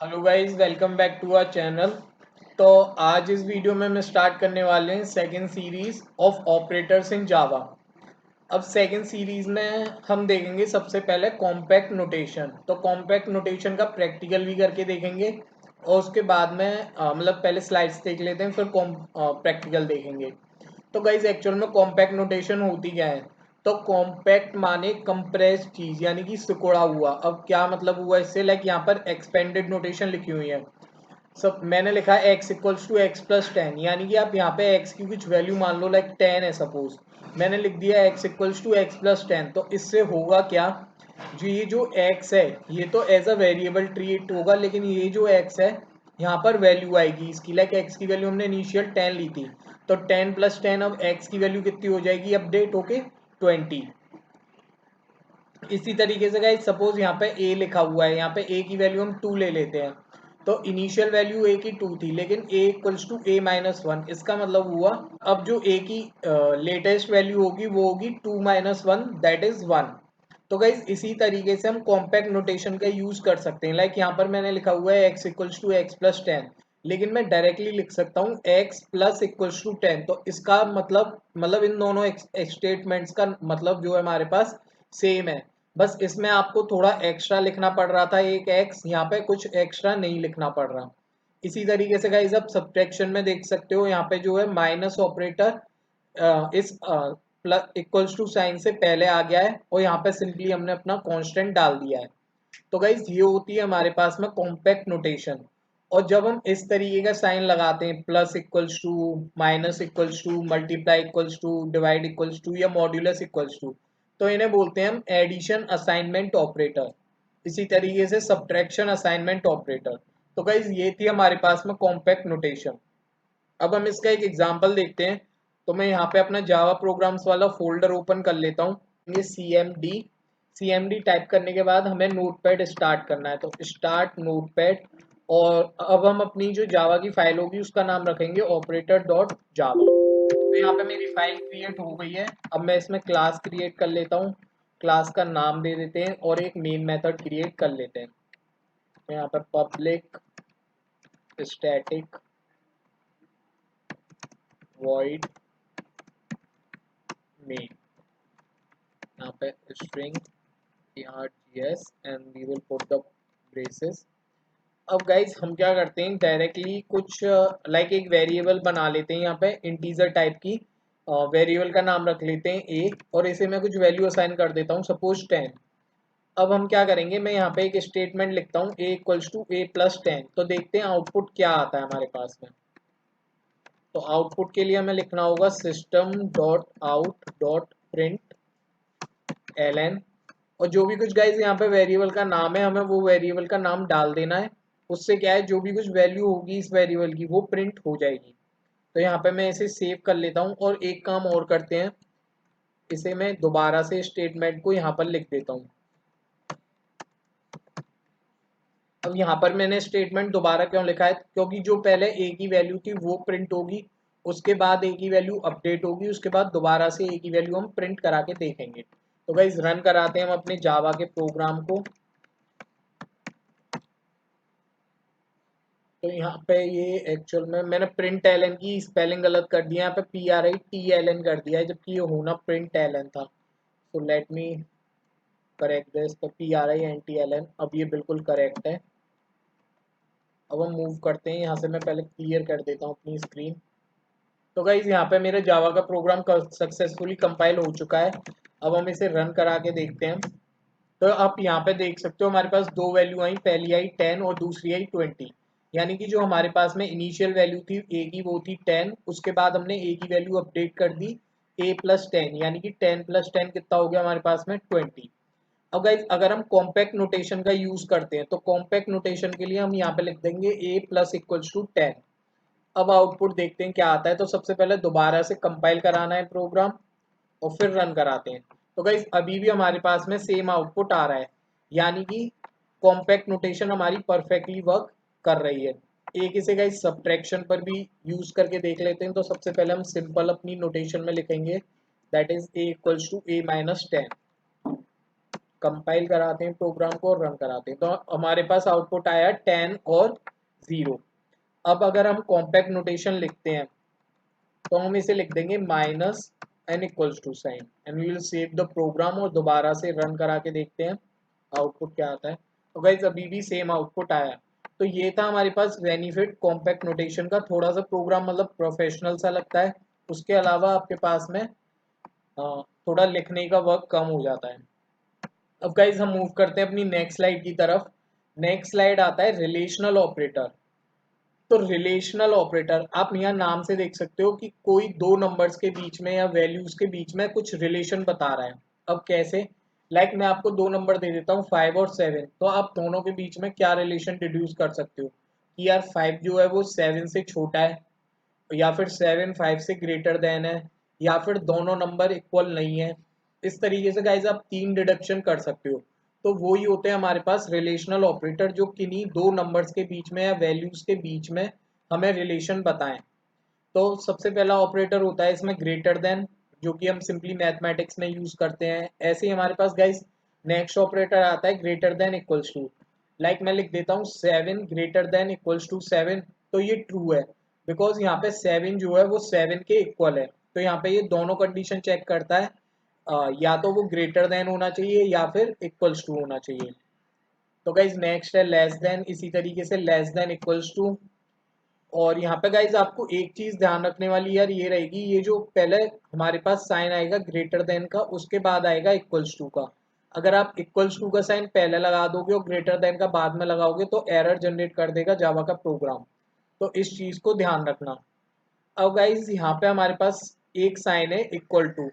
Hello guys, welcome back to our channel. तो आज इस वीडियो में हम स्टार्ट करने वाले हैं second series of operators in Java. अब सेकंड सीरीज में हम देखेंगे सबसे पहले कॉम्पैक्ट नोटेशन। तो कॉम्पैक्ट नोटेशन का प्रैक्टिकल भी करके देखेंगे और उसके बाद में मतलब पहले स्लाइड्स देख लेते हैं, फिर प्रैक्टिकल देखेंगे। तो गाइज एक्चुअल में कॉम्पैक्ट नोटेशन होती क्या है? तो कॉम्पैक्ट माने कंप्रेस चीज, यानी कि सिकुड़ा हुआ। अब क्या मतलब हुआ इससे? लाइक यहाँ पर एक्सपेंडेड नोटेशन लिखी हुई है। सब मैंने लिखा है x equals to x plus 10, यानी कि आप यहाँ पे एक्स की कुछ वैल्यू मान लो, लाइक 10 है सपोज। मैंने लिख दिया x equals to x plus 10। तो इससे होगा क्या? जो एक्स है ये तो एज अ वेरिएबल ट्रीट होगा, लेकिन ये जो एक्स है यहाँ पर वैल्यू आएगी इसकी। लाइक एक्स की वैल्यू हमने इनिशियल 10 ली थी, तो 10 प्लस 10, अब एक्स की वैल्यू कितनी हो जाएगी अपडेट होके? 20। इसी तरीके से गाइस सपोज यहाँ पे ए लिखा हुआ है, यहाँ पे ए की वैल्यू हम 2 ले लेते हैं। तो इनिशियल वैल्यू ए की 2 थी, लेकिन ए इक्वल्स टू ए माइनस 1। इसका मतलब हुआ अब जो ए की लेटेस्ट वैल्यू होगी वो होगी 2 माइनस 1, दैट इज 1। तो गाइज इसी तरीके से हम कॉम्पैक्ट नोटेशन का यूज कर सकते हैं। लाइक यहाँ पर मैंने लिखा हुआ है x equals to x plus 10, लेकिन मैं डायरेक्टली लिख सकता हूँ एक्स प्लस इक्वल्स टू 10। तो इसका मतलब इन दोनों स्टेटमेंट्स का मतलब जो है हमारे पास सेम है। बस इसमें आपको थोड़ा एक्स्ट्रा लिखना पड़ रहा था, एक एक्स, यहाँ पे कुछ एक्स्ट्रा नहीं लिखना पड़ रहा। इसी तरीके से गाइज आप सब्ट्रैक्शन में देख सकते हो, यहाँ पे जो है माइनस ऑपरेटर इस प्लस इक्वल्स टू साइन से पहले आ गया है और यहाँ पे सिंपली हमने अपना कांस्टेंट डाल दिया है। तो गाइज ये होती है हमारे पास में कॉम्पैक्ट नोटेशन। और जब हम इस तरीके का साइन लगाते हैं, plus equals to, minus equals to, multiply equals to, divide equals to या मॉड्यूलस इक्वल्स टू, तो इन्हें बोलते हैं हम एडिशन असाइनमेंट ऑपरेटर। इसी तरीके से सब्ट्रैक्शन असाइनमेंट ऑपरेटर। तो गाइज ये थी हमारे पास में कॉम्पैक्ट नोटेशन। अब हम इसका एक एग्जांपल देखते हैं। तो मैं यहाँ पे अपना जावा प्रोग्राम्स वाला फोल्डर ओपन कर लेता हूँ। ये सी एम डी टाइप करने के बाद हमें नोटपैड स्टार्ट करना है, तो स्टार्ट नोटपैड। और अब हम अपनी जो जावा की फाइल होगी उसका नाम रखेंगे ऑपरेटर डॉट जावा। तो यहाँ पे मेरी फाइल क्रिएट हो गई है। अब मैं इसमें क्लास क्रिएट कर लेता हूँ। क्लास का नाम दे देते हैं और एक मेन मेथड क्रिएट कर लेते हैं। तो यहाँ पे पब्लिक स्टैटिक वॉइड मेन, यहाँ पे string args and we will put the braces। अब गाइज हम क्या करते हैं, डायरेक्टली कुछ लाइक एक वेरिएबल बना लेते हैं, यहाँ पे इंटीजर टाइप की वेरिएबल का नाम रख लेते हैं ए, और इसे मैं कुछ वैल्यू असाइन कर देता हूँ, सपोज 10। अब हम क्या करेंगे, मैं यहाँ पे एक स्टेटमेंट लिखता हूँ ए इक्वल्स टू ए प्लस 10। तो देखते हैं आउटपुट क्या आता है हमारे पास में। तो आउटपुट के लिए हमें लिखना होगा system dot out dot print L, और जो भी कुछ गाइज यहाँ पे वेरिएबल का नाम है हमें वो वेरिएबल का नाम डाल देना है। उससे क्या है, जो भी कुछ वैल्यू होगी इस वेरिएबल की वो प्रिंट हो जाएगी। तो यहाँ पे मैं इसे सेव कर लेता हूँ और एक काम और करते हैं, इसे मैं दोबारा से स्टेटमेंट को यहाँ पर लिख देता हूँ। अब यहाँ पर मैंने स्टेटमेंट दोबारा क्यों लिखा है, क्योंकि जो पहले ए की वैल्यू थी वो प्रिंट होगी, उसके बाद ए की वैल्यू अपडेट होगी, उसके बाद दोबारा से ए की वैल्यू हम प्रिंट करा के देखेंगे। तो गाइज रन कराते हैं हम अपने जावा के प्रोग्राम को। तो यहाँ पे ये एक्चुअल में मैंने प्रिंट एल एन की स्पेलिंग गलत कर दिया, यहाँ पे PRITLN कर दिया है, जबकि ये होना प्रिंट एल एन था। तो लेट मी करेक्ट दिस। तो PRINTLN, अब ये बिल्कुल करेक्ट है। अब हम मूव करते हैं, यहाँ से मैं पहले क्लियर कर देता हूँ अपनी स्क्रीन। तो गाइज यहाँ पे मेरे जावा का प्रोग्राम सक्सेसफुली कंपाइल हो चुका है। अब हम इसे रन करा के देखते हैं। तो आप यहाँ पे देख सकते हो हमारे पास दो वैल्यू आई, पहली आई 10 और दूसरी आई 20। यानी कि जो हमारे पास में इनिशियल वैल्यू थी ए की वो थी 10, उसके बाद हमने ए की वैल्यू अपडेट कर दी ए प्लस 10, यानी कि 10 प्लस 10 कितना हो गया हमारे पास में 20। अब गाइज अगर हम कॉम्पैक्ट नोटेशन का यूज करते हैं तो कॉम्पैक्ट नोटेशन के लिए हम यहाँ पे लिख देंगे ए प्लस इक्वल्स टू 10। अब आउटपुट देखते हैं क्या आता है। तो सबसे पहले दोबारा से कंपाइल कराना है प्रोग्राम और फिर रन कराते हैं। तो गाइज अभी भी हमारे पास में सेम आउटपुट आ रहा है, यानी कि कॉम्पैक्ट नोटेशन हमारी परफेक्टली वर्क कर रही है। एक इसे गाइज सब्ट्रैक्शन पर भी यूज करके देख लेते हैं। तो सबसे पहले हम सिंपल अपनी नोटेशन में लिखेंगे, that is a equals to a minus 10। Compile कराते हैं प्रोग्राम को और रन कराते हैं, तो हमारे पास आउटपुट आया 10 और 0। अब अगर हम कॉम्पैक्ट नोटेशन लिखते हैं तो हम इसे लिख देंगे minus n equals to sign and we will save the program और दोबारा से रन करा के देखते हैं आउटपुट क्या आता है। तो गाइज अभी भी सेम आउटपुट आया। तो ये था हमारे पास बेनिफिट कॉम्पैक्ट नोटेशन का। थोड़ा सा प्रोग्राम मतलब प्रोफेशनल सा लगता है, उसके अलावा आपके पास में थोड़ा लिखने का वर्क कम हो जाता है। अब गाइज हम मूव करते हैं अपनी नेक्स्ट स्लाइड की तरफ। नेक्स्ट स्लाइड आता है रिलेशनल ऑपरेटर। तो रिलेशनल ऑपरेटर आप यहाँ नाम से देख सकते हो कि कोई दो नंबर्स के बीच में या वैल्यूज के बीच में कुछ रिलेशन बता रहा है। अब कैसे, लाइक मैं आपको दो नंबर दे देता हूँ 5 और 7, तो आप दोनों के बीच में क्या रिलेशन डिड्यूस कर सकते हो कि यार 5 जो है वो 7 से छोटा है, या फिर 7 5 से ग्रेटर देन है, या फिर दोनों नंबर इक्वल नहीं है। इस तरीके से गाइज आप तीन डिडक्शन कर सकते हो। तो वो ही होते हैं हमारे पास रिलेशनल ऑपरेटर, जो किन्हीं दो नंबर्स के बीच में या वैल्यूज के बीच में हमें रिलेशन बताएं। तो सबसे पहला ऑपरेटर होता है इसमें ग्रेटर देन, जो कि हम सिंपली मैथमेटिक्स में यूज करते हैं। ऐसे ही हमारे पास गाइज नेक्स्ट ऑपरेटर आता है greater than equals to. Like मैं लिख देता हूँ 7 ग्रेटर देन इक्वल्स टू 7, तो ये ट्रू है बिकॉज यहाँ पे 7 जो है वो 7 के इक्वल है। तो यहाँ पे ये दोनों कंडीशन चेक करता है, या तो वो ग्रेटर देन होना चाहिए या फिर इक्वल्स टू होना चाहिए। तो गाइज नेक्स्ट है लेस देन, इसी तरीके से लेस देन इक्वल्स टू। और यहाँ पे गाइज आपको एक चीज ध्यान रखने वाली यार ये रहेगी, ये जो पहले हमारे पास साइन आएगा ग्रेटर देन का, उसके बाद आएगा इक्वल्स टू का। अगर आप इक्वल्स टू का साइन पहले लगा दोगे और ग्रेटर देन का बाद में लगाओगे तो एरर जनरेट कर देगा जावा का प्रोग्राम। तो इस चीज को ध्यान रखना। अब गाइज यहाँ पे हमारे पास एक साइन है इक्वल टू,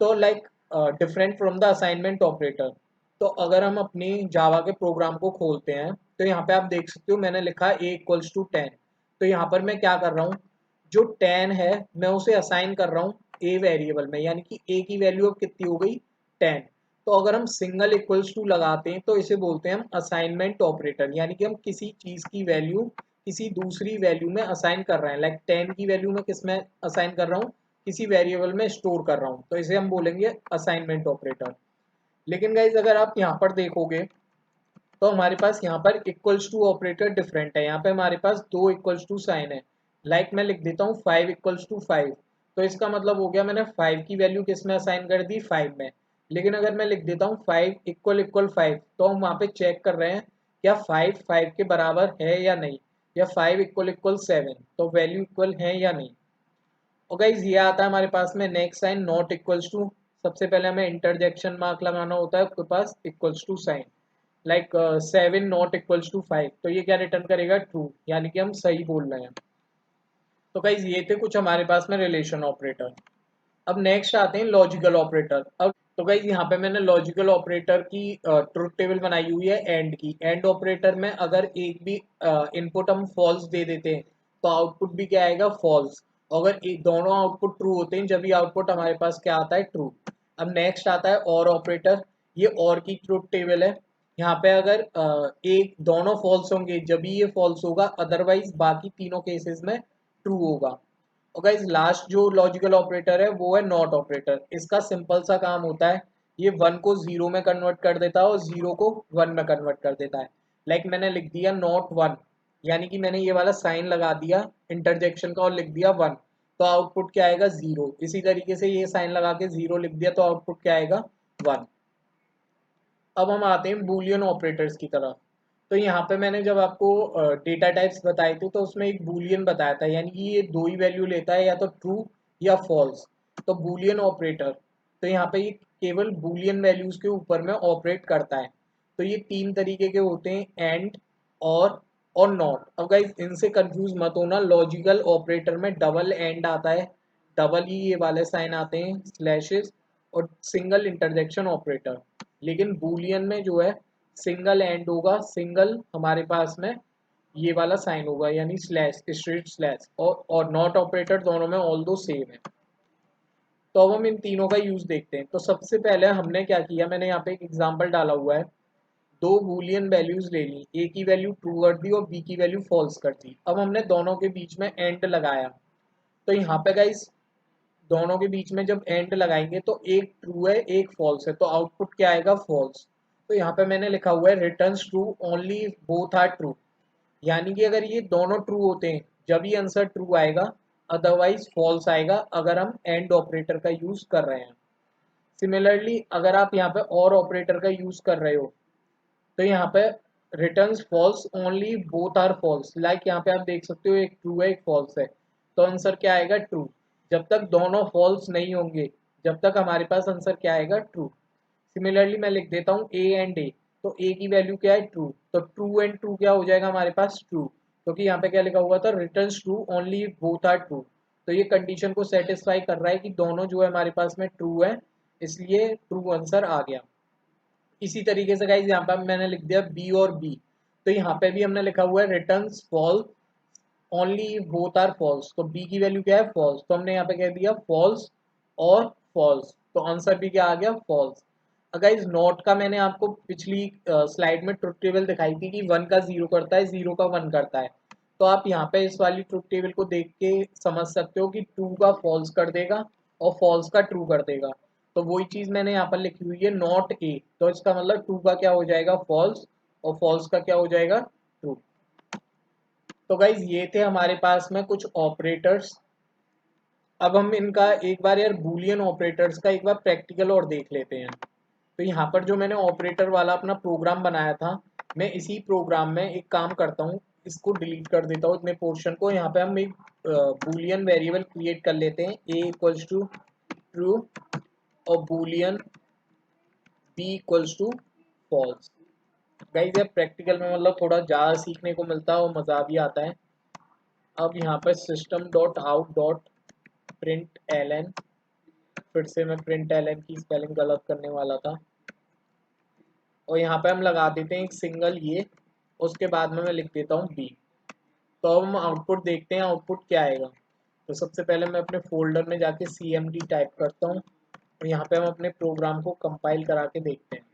तो like different from the assignment operator. तो अगर हम अपनी जावा के प्रोग्राम को खोलते हैं तो यहाँ पे आप देख सकते हो मैंने लिखा है a इक्वल्स टू 10। तो यहाँ पर मैं क्या कर रहा हूँ, जो 10 है मैं उसे असाइन कर रहा हूँ a वेरिएबल में, यानी कि a की वैल्यू अब कितनी हो गई 10। तो अगर हम सिंगल इक्वल्स टू लगाते हैं तो इसे बोलते हैं हम असाइनमेंट ऑपरेटर, यानी कि हम किसी चीज की वैल्यू किसी दूसरी वैल्यू में असाइन कर रहे हैं। लाइक 10 की वैल्यू में किस में असाइन कर रहा हूँ, किसी वेरिएबल में स्टोर कर रहा हूँ, तो इसे हम बोलेंगे असाइनमेंट ऑपरेटर। लेकिन गाइज अगर आप यहाँ पर देखोगे तो हमारे पास यहाँ पर इक्वल्स टू ऑपरेटर डिफरेंट है। यहाँ पे हमारे पास दो इक्वल्स टू साइन है। लाइक मैं लिख देता हूँ 5 इक्वल्स टू 5, तो इसका मतलब हो गया मैंने 5 की वैल्यू किस में असाइन कर दी 5 में। लेकिन अगर मैं लिख देता हूँ 5 इक्वल इक्वल 5, तो हम वहाँ पे चेक कर रहे हैं क्या 5 5 के बराबर है या नहीं, या 5 इक्वल इक्वल 7, तो वैल्यू इक्वल है या नहीं। और गाइज ये आता है हमारे पास में next sign not equals to. सबसे पहले हमें इंटरजेक्शन मार्क लगाना होता है आपके पास equals to sign. Like 7 not equals to 5, तो ये क्या रिटर्न करेगा ट्रू, यानी कि हम सही बोल रहे हैं। तो गाइज ये थे कुछ हमारे पास में रिलेशन ऑपरेटर। अब नेक्स्ट आते हैं लॉजिकल ऑपरेटर। अब तो गाइज यहाँ पे मैंने लॉजिकल ऑपरेटर की ट्रुथ टेबल बनाई हुई है एंड की। एंड ऑपरेटर में अगर एक भी इनपुट हम फॉल्स दे देते हैं तो आउटपुट भी क्या आएगा फॉल्स। अगर दोनों आउटपुट ट्रू होते हैं जब भी आउटपुट हमारे पास क्या आता है ट्रू। अब नेक्स्ट आता है और ऑपरेटर। ये और की ट्रुथ टेबल है। यहाँ पे अगर एक दोनों फॉल्स होंगे जब भी ये फॉल्स होगा, अदरवाइज बाकी तीनों केसेस में ट्रू होगा। और गाइस लास्ट जो लॉजिकल ऑपरेटर है वो है नॉट ऑपरेटर। इसका सिंपल सा काम होता है, ये 1 को 0 में कन्वर्ट कर देता है और 0 को 1 में कन्वर्ट कर देता है। लाइक मैंने लिख दिया नॉट 1, यानी कि मैंने ये वाला साइन लगा दिया इंटरजेक्शन का और लिख दिया 1, तो आउटपुट क्या आएगा 0। इसी तरीके से ये साइन लगा के 0 लिख दिया तो आउटपुट क्या आएगा 1। अब हम आते हैं बूलियन ऑपरेटर्स की तरफ। तो यहाँ पे मैंने जब आपको डेटा टाइप्स बताए थे तो उसमें एक बूलियन बताया था, यानी कि ये दो ही वैल्यू लेता है, या तो ट्रू या फॉल्स। तो बूलियन ऑपरेटर, तो यहाँ पे ये केवल बूलियन वैल्यूज के ऊपर में ऑपरेट करता है। तो ये तीन तरीके के होते हैं, एंड, और नॉट। अब गाइस इनसे कंफ्यूज मत होना, लॉजिकल ऑपरेटर में डबल एंड आता है, डबल ही ये वाले साइन आते हैं स्लैशेस, और सिंगल इंटरजेक्शन ऑपरेटर। लेकिन बूलियन में जो है सिंगल एंड होगा, सिंगल हमारे पास में ये वाला साइन होगा, यानी स्लैश स्ट्रेट स्लैश, और नॉट ऑपरेटर दोनों में ऑल दो सेम है। तो अब हम इन तीनों का यूज देखते हैं। तो सबसे पहले हमने क्या किया, मैंने यहाँ पे एक एग्जांपल डाला हुआ है। दो बूलियन वैल्यूज ले ली, ए की वैल्यू ट्रू कर दी और बी की वैल्यू फॉल्स कर दी। अब हमने दोनों के बीच में एंड लगाया। तो यहाँ पे गाइस दोनों के बीच में जब एंड लगाएंगे तो एक ट्रू है एक फॉल्स है, तो आउटपुट क्या आएगा फॉल्स। तो यहाँ पे मैंने लिखा हुआ है returns true only both are true, यानी कि अगर ये दोनों ट्रू होते हैं जब ये आंसर ट्रू आएगा, अदरवाइज फॉल्स आएगा अगर हम एंड ऑपरेटर का यूज कर रहे हैं। सिमिलरली अगर आप यहाँ पे और ऑपरेटर का यूज कर रहे हो तो यहाँ पे returns false only both are false, like यहाँ पे आप देख सकते हो एक ट्रू है एक फॉल्स है, तो आंसर क्या आएगा ट्रू। जब तक दोनों फॉल्स नहीं होंगे जब तक हमारे पास आंसर क्या आएगा ट्रू। सिमिलरली मैं लिख देता हूँ ए एंड ए, तो ए की वैल्यू क्या है ट्रू, तो ट्रू एंड ट्रू क्या हो जाएगा हमारे पास ट्रू, क्योंकि यहाँ पे क्या लिखा हुआ था returns true only both are true, तो ये कंडीशन को सेटिस्फाई कर रहा है कि दोनों जो है हमारे पास में ट्रू है, इसलिए ट्रू आंसर आ गया। इसी तरीके से गाइज यहाँ पे मैंने लिख दिया बी और बी, तो यहाँ पे भी हमने लिखा हुआ है returns false only both are false, तो बी की वैल्यू क्या है फॉल्स, तो हमने यहाँ पे कह दिया फॉल्स और फॉल्स, तो आंसर भी क्या आ गया फॉल्स। गाइज नोट का मैंने आपको पिछली स्लाइड में ट्रुथ टेबल दिखाई थी कि 1 का 0 करता है 0 का 1 करता है, तो आप यहाँ पे इस वाली ट्रुथ टेबल को देख के समझ सकते हो कि ट्रू का फॉल्स कर देगा और फॉल्स का ट्रू कर देगा, तो वही चीज मैंने यहाँ पर लिखी हुई है नॉट ए, तो इसका मतलब ट्रू का क्या हो जाएगा फॉल्स और फॉल्स का क्या हो जाएगा ट्रू। तो गाइज ये थे हमारे पास में कुछ ऑपरेटर्स। अब हम इनका एक बार यार बूलियन ऑपरेटर्स का एक बार प्रैक्टिकल और देख लेते हैं। तो यहाँ पर जो मैंने ऑपरेटर वाला अपना प्रोग्राम बनाया था, मैं इसी प्रोग्राम में एक काम करता हूँ, इसको डिलीट कर देता हूँ इतने पोर्शन को। यहाँ पे हम एक बूलियन वेरिएबल क्रिएट कर लेते हैं a इक्वल्स टू ट्रू और boolean b equals to false. Guys यार प्रैक्टिकल में मतलब थोड़ा ज़्यादा सीखने को मिलता है और मज़ा भी आता है। अब यहाँ पर system dot out dot print l n, फिर से मैं प्रिंट एल एन की स्पेलिंग गलत करने वाला था, और यहाँ पे हम लगा देते हैं एक सिंगल ये, उसके बाद में मैं लिख देता हूँ बी। तो अब हम आउटपुट देखते हैं आउटपुट क्या आएगा। तो सबसे पहले मैं अपने फोल्डर में जाके cmd टाइप करता हूँ और यहाँ पे हम अपने प्रोग्राम को कंपाइल करा के देखते हैं।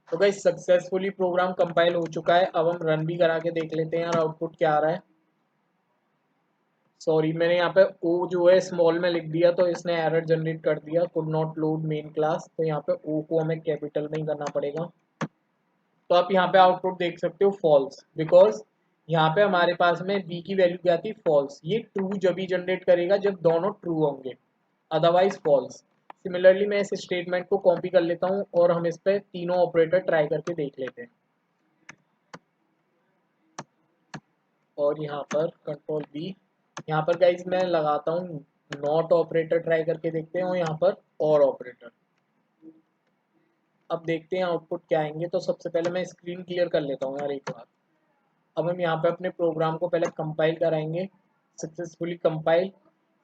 तो गाइस सक्सेसफुली प्रोग्राम कंपाइल हो चुका है, अब हम रन भी करा के देख लेते हैं यार आउटपुट क्या आ रहा है। सॉरी मैंने यहाँ पे ओ जो है स्मॉल में लिख दिया तो इसने एरर जनरेट कर दिया, could not load main class, तो यहाँ पे ओ को हमें कैपिटल में ही करना पड़ेगा। तो आप यहाँ पे आउटपुट देख सकते हो फॉल्स, बिकॉज यहाँ पे हमारे पास में बी की वैल्यू क्या थी फॉल्स, ये ट्रू जब ही जनरेट करेगा जब दोनों ट्रू होंगे, अदरवाइज फॉल्स। सिमिलरली मैं इस स्टेटमेंट को कॉपी कर लेता हूँ और हम इस पे तीनों ऑपरेटर ट्राई करके देख लेते हैं। और यहाँ पर कंट्रोल बी, यहाँ पर गाइज मैं लगाता हूँ नॉट ऑपरेटर ट्राई करके देखते हैं और यहाँ पर और ऑपरेटर। अब देखते हैं आउटपुट क्या आएंगे। तो सबसे पहले मैं स्क्रीन क्लियर कर लेता हूँ यार एक बार। अब हम यहाँ पे अपने प्रोग्राम को पहले कंपाइल कराएंगे, सक्सेसफुली कंपाइल,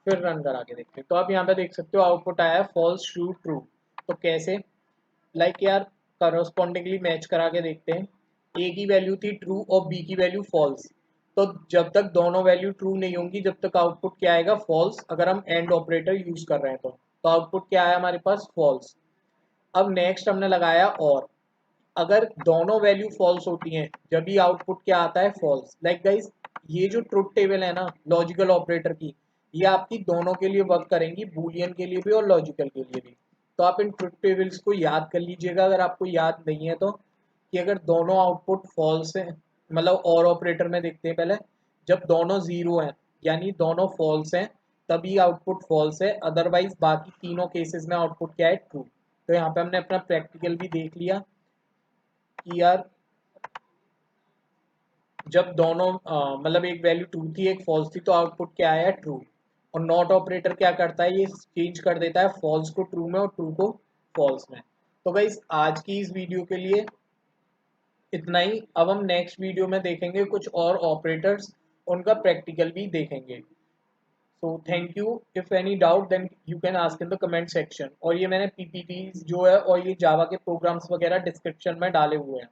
फिर रन करा के देखते हैं। तो आप यहाँ पे देख सकते हो आउटपुट आया है फॉल्स ट्रू ट्रू। तो कैसे, लाइक यार करस्पॉन्डिंगली मैच करा के देखते हैं। ए की वैल्यू थी ट्रू और बी की वैल्यू फॉल्स, तो जब तक दोनों वैल्यू ट्रू नहीं होंगी जब तक आउटपुट क्या आएगा फॉल्स, अगर हम एंड ऑपरेटर यूज कर रहे हैं तो आउटपुट क्या आया हमारे पास फॉल्स। अब नेक्स्ट हमने लगाया और, अगर दोनों वैल्यू फॉल्स होती हैं जब ही आउटपुट क्या आता है फॉल्स। लाइक गाइस ये जो ट्रुथ टेबल है ना लॉजिकल ऑपरेटर की, ये आपकी दोनों के लिए वर्क करेंगी, बूलियन के लिए भी और लॉजिकल के लिए भी। तो आप इन ट्रुथ टेबल्स को याद कर लीजिएगा अगर आपको याद नहीं है तो, कि अगर दोनों आउटपुट फॉल्स हैं, मतलब और ऑपरेटर में देखते हैं पहले, जब दोनों जीरो हैं यानी दोनों फॉल्स हैं तभी आउटपुट फॉल्स है, अदरवाइज बाकी तीनों केसेस में आउटपुट क्या है ट्रू। तो यहाँ पे हमने अपना प्रैक्टिकल भी देख लिया कि यार जब दोनों मतलब एक वैल्यू ट्रू थी एक फॉल्स थी तो आउटपुट क्या आया ट्रू। और नॉट ऑपरेटर क्या करता है, ये चेंज कर देता है फॉल्स को ट्रू में और ट्रू को फॉल्स में। तो गाइस आज की इस वीडियो के लिए इतना ही। अब हम नेक्स्ट वीडियो में देखेंगे कुछ और ऑपरेटर्स, उनका प्रैक्टिकल भी देखेंगे। So thank you, if any doubt then you can ask in the comment section. और ये मैंने पीपीटी जो है और ये जावा के प्रोग्राम्स वगैरह डिस्क्रिप्शन में डाले हुए हैं।